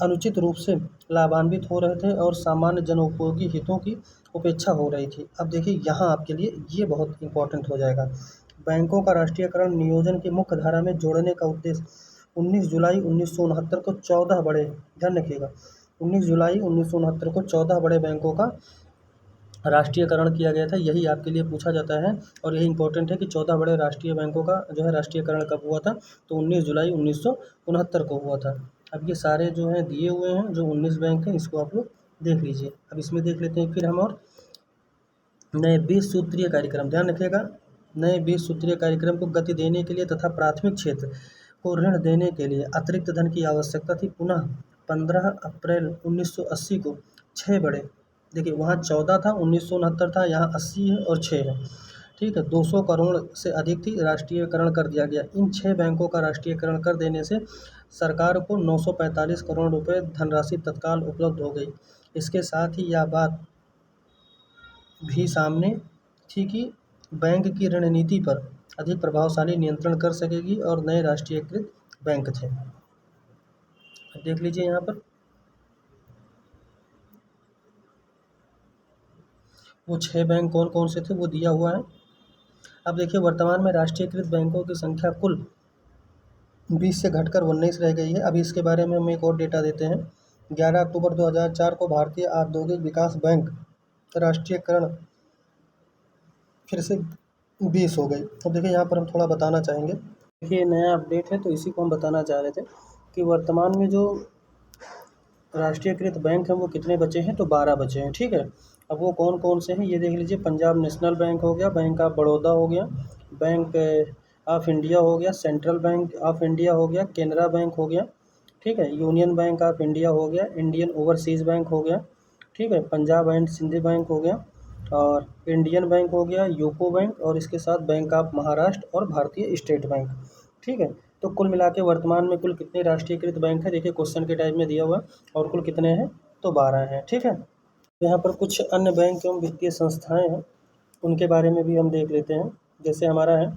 अनुचित रूप से लाभान्वित हो रहे थे और सामान्य जनोपयोगी हितों की उपेक्षा हो रही थी। अब देखिए, यहाँ आपके लिए ये बहुत इम्पोर्टेंट हो जाएगा। बैंकों का राष्ट्रीयकरण नियोजन की मुख्य धारा में जोड़ने का उद्देश्य 19 जुलाई 1969 को 14 बड़े, ध्यान रखिएगा, 19 जुलाई 1969 को 14 बड़े बैंकों का राष्ट्रीयकरण किया गया था। यही आपके लिए पूछा जाता है और यही इंपॉर्टेंट है कि 14 बड़े राष्ट्रीय बैंकों का जो है राष्ट्रीयकरण कब हुआ था, तो 19 जुलाई 1969 को हुआ था। अब ये सारे जो हैं दिए हुए हैं, जो 19 बैंक हैं, इसको आप लोग देख लीजिए। अब इसमें देख लेते हैं फिर हम, और नए 20 सूत्रीय कार्यक्रम, ध्यान रखिएगा, नए 20 सूत्रीय कार्यक्रम को गति देने के लिए तथा प्राथमिक क्षेत्र को ऋण देने के लिए अतिरिक्त धन की आवश्यकता थी। पुनः 15 अप्रैल 1980 को 6 बड़े, देखिए वहाँ 14 था, 1969 था, यहाँ 80 है और 6 है, ठीक है, 200 करोड़ से अधिक थी, राष्ट्रीयकरण कर दिया गया। इन 6 बैंकों का राष्ट्रीयकरण कर देने से सरकार को 945 करोड़ रुपए धनराशि तत्काल उपलब्ध हो गई। इसके साथ ही यह बात भी सामने थी कि बैंक की ऋण नीति पर अधिक प्रभावशाली नियंत्रण कर सकेगी और नए राष्ट्रीयकृत बैंक थे। देख लीजिए यहाँ पर वो 6 बैंक कौन कौन से थे, वो दिया हुआ है। अब देखिए, वर्तमान में राष्ट्रीयकृत बैंकों की संख्या कुल 20 से घटकर 19 रह गई है। अभी इसके बारे में हम एक और डेटा देते हैं। 11 अक्टूबर 2004 को भारतीय औद्योगिक विकास बैंक राष्ट्रीयकरण फिर से 20 हो गई। अब देखिए, यहाँ पर हम थोड़ा बताना चाहेंगे। देखिए, नया अपडेट है तो इसी को हम बताना चाह रहे थे कि वर्तमान में जो राष्ट्रीयकृत बैंक हैं वो कितने बचे हैं, तो 12 बचे हैं, ठीक है। अब वो कौन कौन से हैं ये देख लीजिए। पंजाब नेशनल बैंक हो गया, बैंक ऑफ बड़ौदा हो गया, बैंक ऑफ इंडिया हो गया, सेंट्रल बैंक ऑफ इंडिया हो गया, केनरा बैंक हो गया, ठीक है, यूनियन बैंक ऑफ इंडिया हो गया, इंडियन ओवरसीज़ बैंक हो गया, ठीक है, पंजाब एंड सिंध बैंक हो गया, और इंडियन बैंक हो गया, यूको बैंक, और इसके साथ बैंक ऑफ महाराष्ट्र और भारतीय स्टेट बैंक, ठीक है। तो कुल मिला के वर्तमान में कुल कितने राष्ट्रीयकृत बैंक हैं, देखिए क्वेश्चन के टाइप में दिया हुआ है, और कुल कितने हैं, तो 12 हैं, ठीक है। यहाँ पर कुछ अन्य बैंक एवं वित्तीय संस्थाएं हैं, उनके बारे में भी हम देख लेते हैं। जैसे हमारा है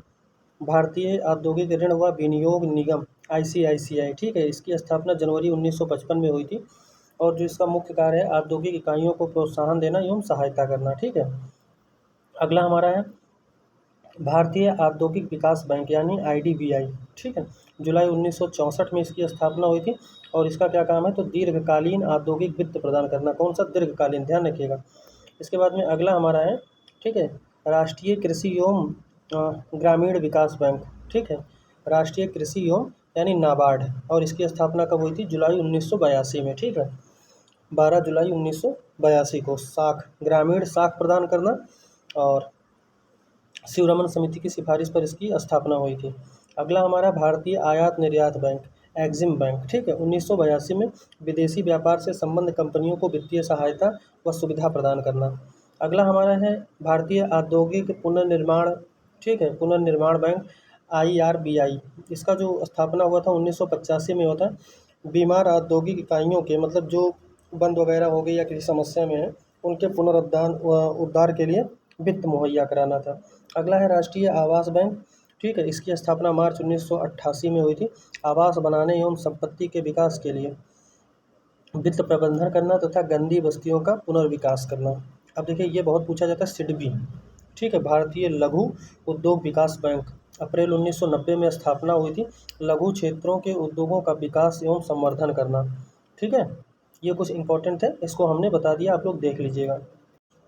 भारतीय औद्योगिक ऋण व विनियोग निगम, ICICI, ठीक है। इसकी स्थापना जनवरी 1955 में हुई थी और जो इसका मुख्य कार्य है औद्योगिक इकाइयों को प्रोत्साहन देना एवं सहायता करना, ठीक है। अगला हमारा है भारतीय औद्योगिक विकास बैंक यानी IDBI, ठीक है। जुलाई 1964 में इसकी स्थापना हुई थी और इसका क्या काम है, तो दीर्घकालीन औद्योगिक वित्त प्रदान करना। कौन सा, दीर्घकालीन, ध्यान रखिएगा। इसके बाद में अगला हमारा है, ठीक है, राष्ट्रीय कृषि एवं ग्रामीण विकास बैंक, ठीक है, राष्ट्रीय कृषि एवं यानी नाबार्ड, और इसकी स्थापना कब हुई थी, जुलाई 1982 में, ठीक है, 12 जुलाई 1982 को। शाख, ग्रामीण शाख प्रदान करना, और शिवरमन समिति की सिफारिश पर इसकी स्थापना हुई थी। अगला हमारा भारतीय आयात निर्यात बैंक, एग्जिम बैंक, ठीक है, 1982 में विदेशी व्यापार से संबंध कंपनियों को वित्तीय सहायता व सुविधा प्रदान करना। अगला हमारा है भारतीय औद्योगिक पुनर्निर्माण, ठीक है, पुनर्निर्माण बैंक, IRBI। इसका जो स्थापना हुआ था 1985 में हुआ था। बीमार औद्योगिक इकाइयों के, मतलब जो बंद वगैरह हो गई या किसी समस्या में है, उनके उद्धार के लिए वित्त मुहैया कराना था। अगला है राष्ट्रीय आवास बैंक, ठीक है, इसकी स्थापना मार्च 1988 में हुई थी। आवास बनाने एवं संपत्ति के विकास के लिए वित्त प्रबंधन करना तथा गंदी बस्तियों का पुनर्विकास करना। अब देखिए, ये बहुत पूछा जाता है, SIDBI, ठीक है, भारतीय लघु उद्योग विकास बैंक, अप्रैल 1990 में स्थापना हुई थी। लघु क्षेत्रों के उद्योगों का विकास एवं संवर्धन करना। ठीक है, ये कुछ इंपॉर्टेंट है, इसको हमने बता दिया, आप लोग देख लीजिएगा।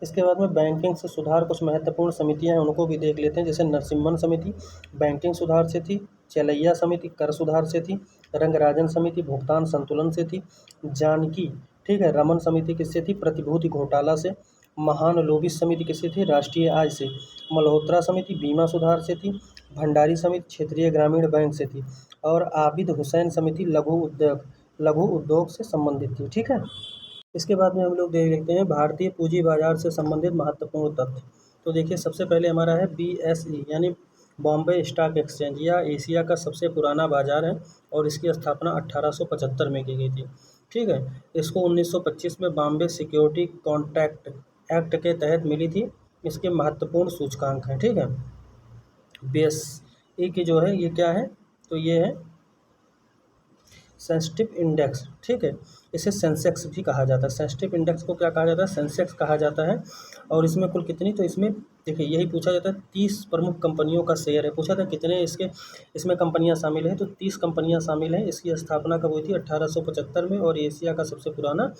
इसके बाद में बैंकिंग से सुधार कुछ महत्वपूर्ण समितियां हैं, उनको भी देख लेते हैं। जैसे नरसिम्हन समिति बैंकिंग सुधार से थी, चेलैया समिति कर सुधार से थी, रंगराजन समिति भुगतान संतुलन से थी, जानकी ठीक है रमन समिति किससे थी, प्रतिभूति घोटाला से, महान लोबिस समिति किससे थी, राष्ट्रीय आय से, मल्होत्रा समिति बीमा सुधार से थी, भंडारी समिति क्षेत्रीय ग्रामीण बैंक से थी, और आबिद हुसैन समिति लघु उद्योग से संबंधित थी। ठीक है, इसके बाद में हम लोग देख लेते हैं भारतीय पूंजी बाजार से संबंधित महत्वपूर्ण तथ्य। तो देखिए, सबसे पहले हमारा है BSE यानी बॉम्बे स्टॉक एक्सचेंज। यह एशिया का सबसे पुराना बाजार है और इसकी स्थापना 1875 में की गई थी। ठीक है, इसको 1925 में बॉम्बे सिक्योरिटी कॉन्ट्रैक्ट एक्ट के तहत मिली थी। इसके महत्वपूर्ण सूचकांक हैं। ठीक है, BSE की जो है ये क्या है, तो ये है सेंसिटिव इंडेक्स। ठीक है, इसे सेंसेक्स भी कहा जाता है। सेंसिटिव इंडेक्स को क्या कहा जाता है, सेंसेक्स कहा जाता है। और इसमें कुल कितनी, तो इसमें देखिए यही पूछा जाता है, 30 प्रमुख कंपनियों का शेयर है। पूछा था कितने इसमें कंपनियां शामिल हैं, तो 30 कंपनियां शामिल हैं। इसकी स्थापना कब हुई थी, 1875 में, और एशिया का सबसे पुराना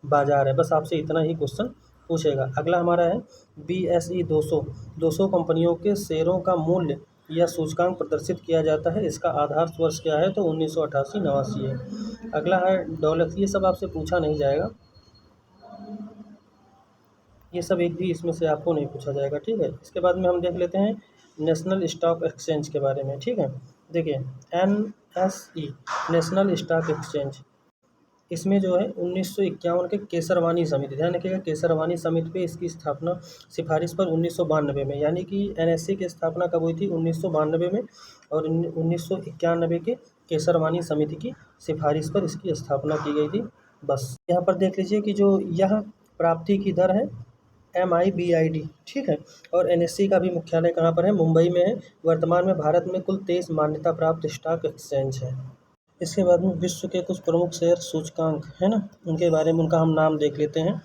बाजार है। बस आपसे इतना ही क्वेश्चन पूछेगा। अगला हमारा है BSE 200 कंपनियों के शेयरों का मूल्य यह सूचकांक प्रदर्शित किया जाता है। इसका आधार वर्ष क्या है, तो 1988-89 है। अगला है डॉलर। ये सब आपसे पूछा नहीं जाएगा, ये सब एक भी इसमें से आपको नहीं पूछा जाएगा। ठीक है, इसके बाद में हम देख लेते हैं नेशनल स्टॉक एक्सचेंज के बारे में। ठीक है, देखिए NSE नेशनल स्टॉक एक्सचेंज, इसमें जो है 1951 के केसरवानी समिति, ध्यान रखिएगा केसरवानी समिति पे इसकी स्थापना सिफारिश पर 1992 में, यानी कि NSE की स्थापना कब हुई थी, 1992 में, और 1991 के केसरवानी समिति की सिफारिश पर इसकी स्थापना की गई थी। बस यहाँ पर देख लीजिए कि जो यह प्राप्ति की दर है MIBID। ठीक है, और NSE का भी मुख्यालय कहाँ पर है, मुंबई में है। वर्तमान में भारत में कुल 23 मान्यता प्राप्त स्टॉक एक्सचेंज है। इसके बाद में विश्व के कुछ प्रमुख शेयर सूचकांक है ना, उनके बारे में उनका हम नाम देख लेते हैं।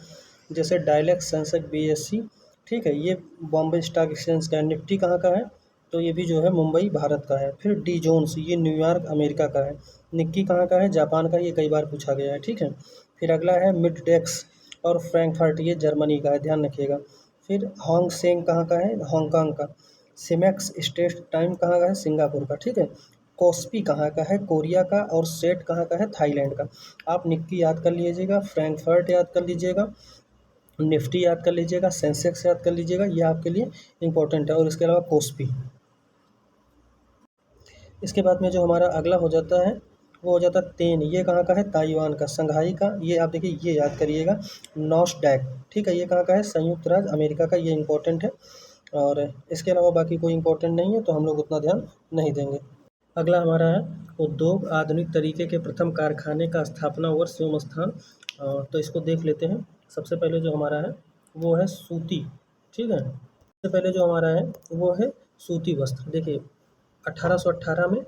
जैसे डायलेक्स, सेंसेक्स, BSE। ठीक है, ये बॉम्बे स्टॉक एक्सचेंज का है। निफ्टी कहाँ का है, तो ये भी जो है मुंबई भारत का है। फिर डी जोन्स, ये न्यूयॉर्क अमेरिका का है। निक्की कहाँ का है, जापान का, ये कई बार पूछा गया है। ठीक है, फिर अगला है मिडडेक्स और फ्रैंकफर्ट, ये जर्मनी का है, ध्यान रखिएगा। फिर हॉन्ग सेंग कहाँ का है, हांगकांग का। सिमेक्स स्टेट टाइम कहाँ का है, सिंगापुर का। ठीक है, कोस्पी कहाँ का है, कोरिया का, और सेट कहाँ का है, थाईलैंड का। आप निक्की याद कर लीजिएगा, फ्रैंकफर्ट याद कर लीजिएगा, निफ्टी याद कर लीजिएगा, सेंसेक्स याद कर लीजिएगा, ये आपके लिए इंपॉर्टेंट है। और इसके अलावा कोस्पी। इसके बाद में जो हमारा अगला हो जाता है वो हो जाता है तेन, ये कहाँ का है, ताइवान का। संघाई का, ये आप देखिए ये याद करिएगा, नॉस्डैक। ठीक है, ये कहाँ का है, संयुक्त राज्य अमेरिका का, ये इंपॉर्टेंट है। और इसके अलावा बाकी कोई इंपॉर्टेंट नहीं है, तो हम लोग उतना ध्यान नहीं देंगे। अगला हमारा है उद्योग आधुनिक तरीके के प्रथम कारखाने का स्थापना वर्ष एवं स्थान। तो इसको देख लेते हैं। सबसे पहले जो हमारा है वो है सूती। ठीक है, सबसे पहले जो हमारा है वो है सूती वस्त्र। देखिए 1818 में,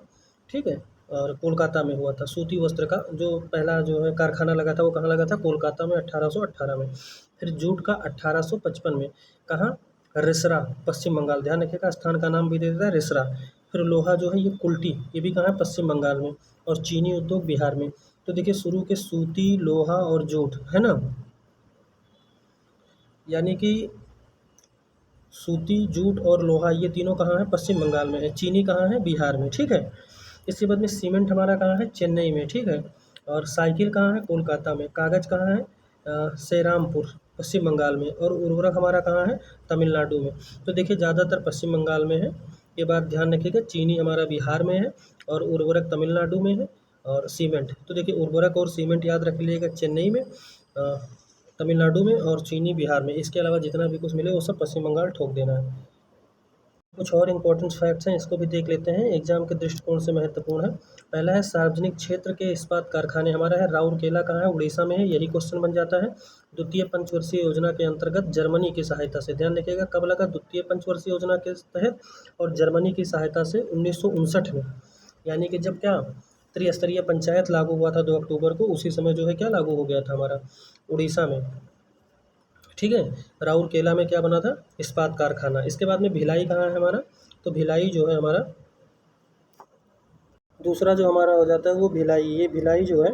ठीक है, और कोलकाता में हुआ था। सूती वस्त्र का जो पहला जो है कारखाना लगा था वो कहाँ लगा था, कोलकाता में 1818 में। फिर जूट का 1855 में, कहाँ, रिसरा पश्चिम बंगाल, ध्यान रखिएगा स्थान का नाम भी दे देता है रिसरा। फिर लोहा जो है ये कुल्टी, ये भी कहाँ है, पश्चिम बंगाल में। और चीनी उद्योग बिहार में। तो देखिए शुरू के सूती, लोहा और जूट है ना, यानी कि सूती, जूट और लोहा ये तीनों कहाँ है, पश्चिम बंगाल में है। चीनी कहाँ है, बिहार में। ठीक है, इसके बाद में सीमेंट हमारा कहाँ है, चेन्नई में। ठीक है, और साइकिल कहाँ है, कोलकाता में। कागज़ कहाँ है, सेरामपुर पश्चिम बंगाल में। और उर्वरक हमारा कहाँ है, तमिलनाडु में। तो देखिए ज़्यादातर पश्चिम बंगाल में है, ये बात ध्यान रखिएगा। चीनी हमारा बिहार में है और उर्वरक तमिलनाडु में है। और सीमेंट, तो देखिए उर्वरक और सीमेंट याद रख लीजिएगा, चेन्नई में, तमिलनाडु में, और चीनी बिहार में। इसके अलावा जितना भी कुछ मिले वो सब पश्चिम बंगाल ठोक देना है। कुछ और इम्पोर्टेंट फैक्ट्स हैं, इसको भी देख लेते हैं, एग्जाम के दृष्टिकोण से महत्वपूर्ण है। पहला है सार्वजनिक क्षेत्र के इस्पात कारखाने, हमारा है राउरकेला कहाँ है, उड़ीसा में है, यही क्वेश्चन बन जाता है। द्वितीय पंचवर्षीय योजना के अंतर्गत जर्मनी की सहायता से, ध्यान रखिएगा कब लगा, द्वितीय पंचवर्षीय योजना के तहत और जर्मनी की सहायता से 1959 में, यानी कि जब क्या त्रिस्तरीय पंचायत लागू हुआ था 2 अक्टूबर को, उसी समय जो है क्या लागू हो गया था हमारा उड़ीसा में। ठीक है, राउरकेला में क्या बना था, इस्पात कारखाना। इसके बाद में भिलाई कहाँ है हमारा, तो भिलाई जो है हमारा दूसरा जो हमारा हो जाता है वो भिलाई। ये भिलाई जो है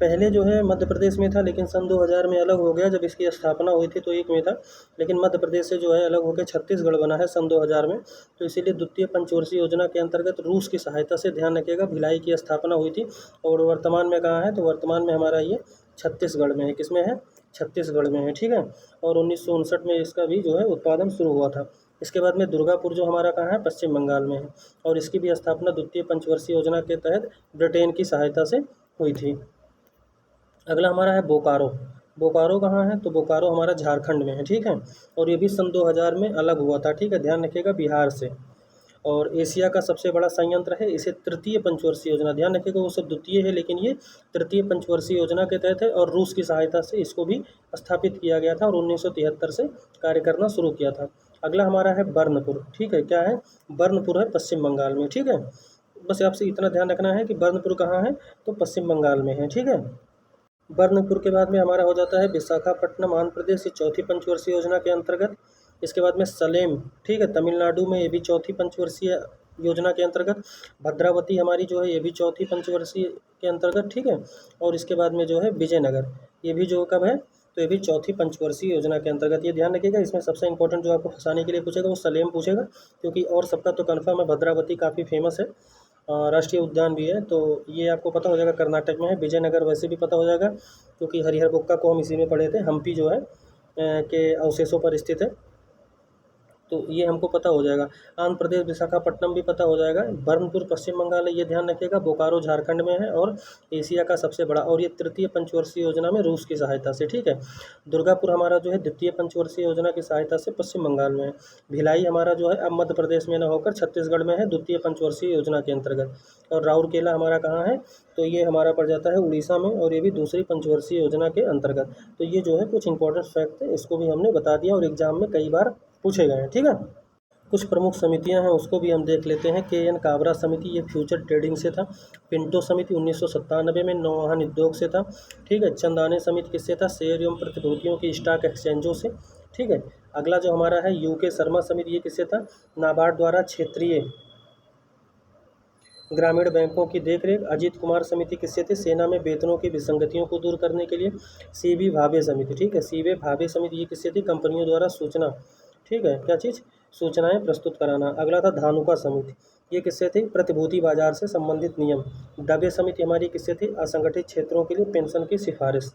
पहले जो है मध्य प्रदेश में था, लेकिन सन 2000 में अलग हो गया। जब इसकी स्थापना हुई थी तो एक में था, लेकिन मध्य प्रदेश से जो है अलग होकर छत्तीसगढ़ बना है सन 2000 में। तो इसीलिए द्वितीय पंचवर्षीय योजना के अंतर्गत रूस की सहायता से, ध्यान रखिएगा, भिलाई की स्थापना हुई थी। और वर्तमान में कहाँ है, तो वर्तमान में हमारा ये छत्तीसगढ़ में है। किसमें है, छत्तीसगढ़ में है, ठीक है। और 1959 में इसका भी जो है उत्पादन शुरू हुआ था। इसके बाद में दुर्गापुर जो हमारा कहाँ है, पश्चिम बंगाल में है। और इसकी भी स्थापना द्वितीय पंचवर्षीय योजना के तहत ब्रिटेन की सहायता से हुई थी। अगला हमारा है बोकारो। बोकारो कहाँ है, तो बोकारो हमारा झारखंड में है, ठीक है। और ये भी सन 2000 में अलग हुआ था, ठीक है, ध्यान रखिएगा, बिहार से। और एशिया का सबसे बड़ा संयंत्र है। इसे तृतीय पंचवर्षीय योजना, ध्यान रखिएगा, वो सब द्वितीय है लेकिन ये तृतीय पंचवर्षीय योजना के तहत है। और रूस की सहायता से इसको भी स्थापित किया गया था और 1973 से कार्य करना शुरू किया था। अगला हमारा है बर्नपुर, ठीक है, क्या है, बर्नपुर है पश्चिम बंगाल में, ठीक है। बस आपसे इतना ध्यान रखना है कि बर्नपुर कहाँ है, तो पश्चिम बंगाल में है, ठीक है। बर्नपुर के बाद में हमारा हो जाता है विशाखापट्टनम, आंध्र प्रदेश, ये चौथी पंचवर्षीय योजना के अंतर्गत। इसके बाद में सलेम, ठीक है, तमिलनाडु में, ये भी चौथी पंचवर्षीय योजना के अंतर्गत। भद्रावती हमारी जो है ये भी चौथी पंचवर्षीय के अंतर्गत, ठीक है। और इसके बाद में जो है विजयनगर, ये भी जो कब है, तो ये भी चौथी पंचवर्षीय योजना के अंतर्गत। ये ध्यान रखिएगा, इसमें सबसे इंपॉर्टेंट जो आपको फंसाने के लिए पूछेगा वो सलेम पूछेगा, क्योंकि और सबका तो कन्फर्म है। भद्रावती काफ़ी फेमस है, राष्ट्रीय उद्यान भी है, तो ये आपको पता हो जाएगा, कर्नाटक में है। विजयनगर वैसे भी पता हो जाएगा, क्योंकि हरिहरबुक्का को हम इसी में पढ़े थे। हम्पी जो है के अवशेषों पर स्थित है, तो ये हमको पता हो जाएगा। आंध्र प्रदेश विशाखापट्टनम भी पता हो जाएगा। बर्नपुर पश्चिम बंगाल है, ये ध्यान रखिएगा। बोकारो झारखंड में है और एशिया का सबसे बड़ा, और ये तृतीय पंचवर्षीय योजना में रूस की सहायता से, ठीक है। दुर्गापुर हमारा जो है द्वितीय पंचवर्षीय योजना की सहायता से पश्चिम बंगाल में है। भिलाई हमारा जो है अब मध्य प्रदेश में न होकर छत्तीसगढ़ में है, द्वितीय पंचवर्षीय योजना के अंतर्गत। और राउरकेला हमारा कहाँ है, तो ये हमारा पड़ जाता है उड़ीसा में, और ये भी दूसरी पंचवर्षीय योजना के अंतर्गत। तो ये जो है कुछ इंपॉर्टेंट फैक्ट है, इसको भी हमने बता दिया और एग्जाम में कई बार पूछे गए हैं, ठीक है। कुछ प्रमुख समितियां हैं, उसको भी हम देख लेते हैं। के एन काबरा समिति, ये फ्यूचर ट्रेडिंग से था। पिंटो समिति 1997 में नौवहन उद्योग से था, ठीक है। चंदाने समिति किससे था, शेयर एवं प्रतिभूतियों की स्टॉक एक्सचेंजों से, ठीक है। अगला जो हमारा है यूके शर्मा समिति, ये किससे था, नाबार्ड द्वारा क्षेत्रीय ग्रामीण बैंकों की देखरेख। अजीत कुमार समिति किससे थे, सेना में वेतनों की विसंगतियों को दूर करने के लिए। सीबी भावे समिति, ठीक है, सीबी भावे समिति ये किससे थी, कंपनियों द्वारा सूचना, ठीक है, क्या चीज़, सूचनाएं प्रस्तुत कराना। अगला था धानुका समिति, ये किससे थी, प्रतिभूति बाजार से संबंधित नियम। दबे समिति हमारी किससे थी, असंगठित क्षेत्रों के लिए पेंशन की सिफारिश,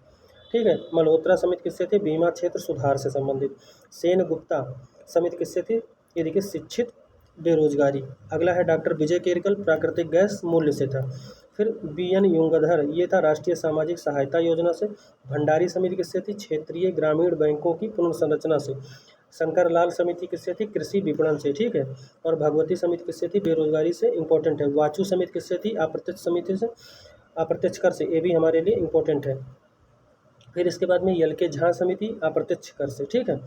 ठीक है। मल्होत्रा समिति किससे थी, बीमा क्षेत्र सुधार से संबंधित। सेन गुप्ता समिति किससे थी, ये देखिए शिक्षित बेरोजगारी। अगला है डॉक्टर विजय केरकल, प्राकृतिक गैस मूल्य से था। फिर बी एन युंगधर, ये था राष्ट्रीय सामाजिक सहायता योजना से। भंडारी समिति किससे थी, क्षेत्रीय ग्रामीण बैंकों की पुनर्संरचना से। शंकर लाल समिति किससे थी, कृषि विपणन से, ठीक है। और भगवती समिति किससे थी, बेरोजगारी से, इंपॉर्टेंट है। वाचू समिति किससे थी, अप्रत्यक्ष समिति से, अप्रत्यक्ष कर से, ये भी हमारे लिए इंपॉर्टेंट है। फिर इसके बाद में यल के झा समिति, अप्रत्यक्ष कर से, ठीक है।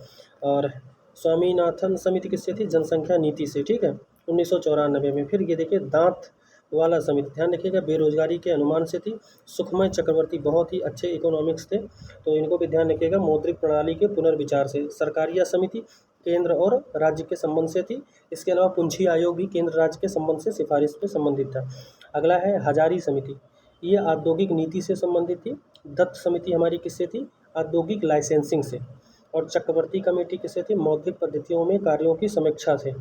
और स्वामीनाथन समिति किससे थी, जनसंख्या नीति से, ठीक है, 1994 में। फिर ये देखिए दांत वाला समिति, ध्यान रखिएगा, बेरोजगारी के अनुमान से थी। सुखमय चक्रवर्ती बहुत ही अच्छे इकोनॉमिक्स थे, तो इनको भी ध्यान रखिएगा, मौद्रिक प्रणाली के पुनर्विचार से। सरकारिया समिति केंद्र और राज्य के संबंध से थी। इसके अलावा पुंछी आयोग भी केंद्र राज्य के संबंध से सिफारिश पे संबंधित था। अगला है हजारी समिति, ये औद्योगिक नीति से संबंधित थी। दत्त समिति हमारी किससे थी, औद्योगिक लाइसेंसिंग से। और चक्रवर्ती कमेटी किससे थी, मौद्रिक पद्धतियों में कार्यों की समीक्षा से।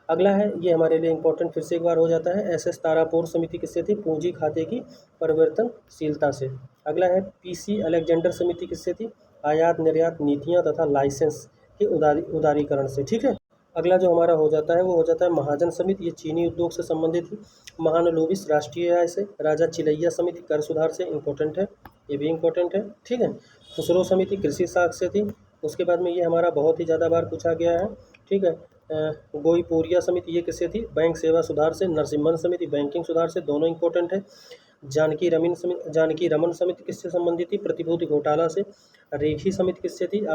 अगला है, ये हमारे लिए इंपॉर्टेंट फिर से एक बार हो जाता है, एस एस तारापुर समिति किससे थी, पूंजी खाते की परिवर्तनशीलता से। अगला है पीसी अलेक्जेंडर समिति किससे थी, आयात निर्यात नीतियां तथा लाइसेंस के उदारीकरण से, ठीक है। अगला जो हमारा हो जाता है वो हो जाता है महाजन समिति, ये चीनी उद्योग से संबंधित थी। महानलोबिस राष्ट्रीय आय से। राजा चिलैया समिति कर सुधार से, इंपॉर्टेंट है, ये भी इंपॉर्टेंट है, ठीक है। खुसरो समिति कृषि साख से थी। उसके बाद में ये हमारा बहुत ही ज़्यादा बार पूछा गया है, ठीक है। गोईपोरिया समिति ये किससे थी, बैंक सेवा सुधार से। नरसिम्हन समिति बैंकिंग सुधार से, दोनों इंपॉर्टेंट है। जानकी रमन समिति किससे संबंधित थी, प्रतिभूति घोटाला से। रेखी समिति किससे थी,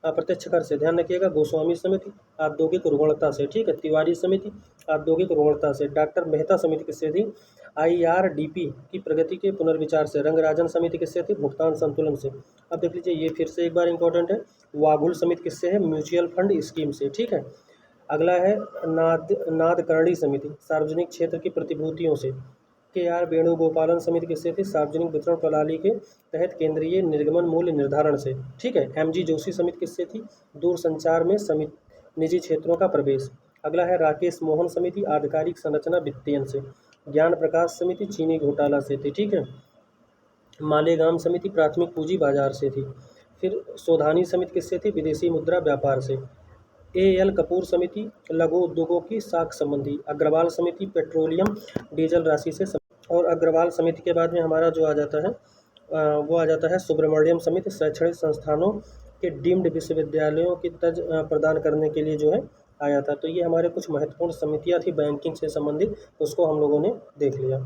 अप्रत्यक्ष कर से, ध्यान रखिएगा। गोस्वामी समिति औद्योगिक रुग्णता से, ठीक है। तिवारी समिति औद्योगिक रुग्णता से। डॉक्टर मेहता समिति किससे थी, आईआरडीपी की प्रगति के पुनर्विचार से। रंगराजन समिति किससे थी, भुगतान संतुलन से। अब देख लीजिए, ये फिर से एक बार इंपॉर्टेंट है। वाघुल समिति किससे है, म्यूचुअल फंड स्कीम से, ठीक है। अगला है नादकर्णी समिति, सार्वजनिक क्षेत्र की प्रतिभूतियों से। के आर वेणुगोपालन समिति किससे थी? सार्वजनिक वितरण प्रणाली के तहत केंद्रीय निर्गमन मूल्य निर्धारण से। ठीक है। एम जी जोशी समिति किससे थी? दूरसंचार में समिति निजी क्षेत्रों का प्रवेश। अगला है राकेश मोहन समिति, आधिकारिक संरचना वित्तीयन से। ज्ञान प्रकाश समिति चीनी घोटाला से थी। ठीक है। मालेगाम समिति प्राथमिक पूंजी बाजार से थी। फिर सोधानी समिति किससे थी? विदेशी मुद्रा व्यापार से। ए एल कपूर समिति लघु उद्योगों की साख संबंधी। अग्रवाल समिति पेट्रोलियम डीजल राशि से और अग्रवाल समिति के बाद में हमारा जो आ जाता है वो आ जाता है सुब्रमण्यम समिति, शैक्षणिक संस्थानों के डीम्ड विश्वविद्यालयों की तर्ज प्रदान करने के लिए जो है आया था। तो ये हमारे कुछ महत्वपूर्ण समितियाँ थी बैंकिंग से संबंधित, उसको हम लोगों ने देख लिया।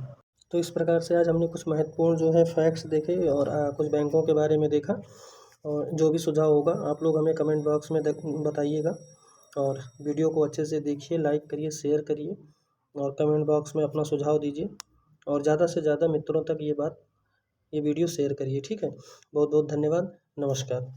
तो इस प्रकार से आज हमने कुछ महत्वपूर्ण जो है फैक्ट्स देखे और कुछ बैंकों के बारे में देखा। और जो भी सुझाव होगा आप लोग हमें कमेंट बॉक्स में बताइएगा। और वीडियो को अच्छे से देखिए, लाइक करिए, शेयर करिए और कमेंट बॉक्स में अपना सुझाव दीजिए। और ज़्यादा से ज़्यादा मित्रों तक ये वीडियो शेयर करिए। ठीक है। बहुत बहुत धन्यवाद। नमस्कार।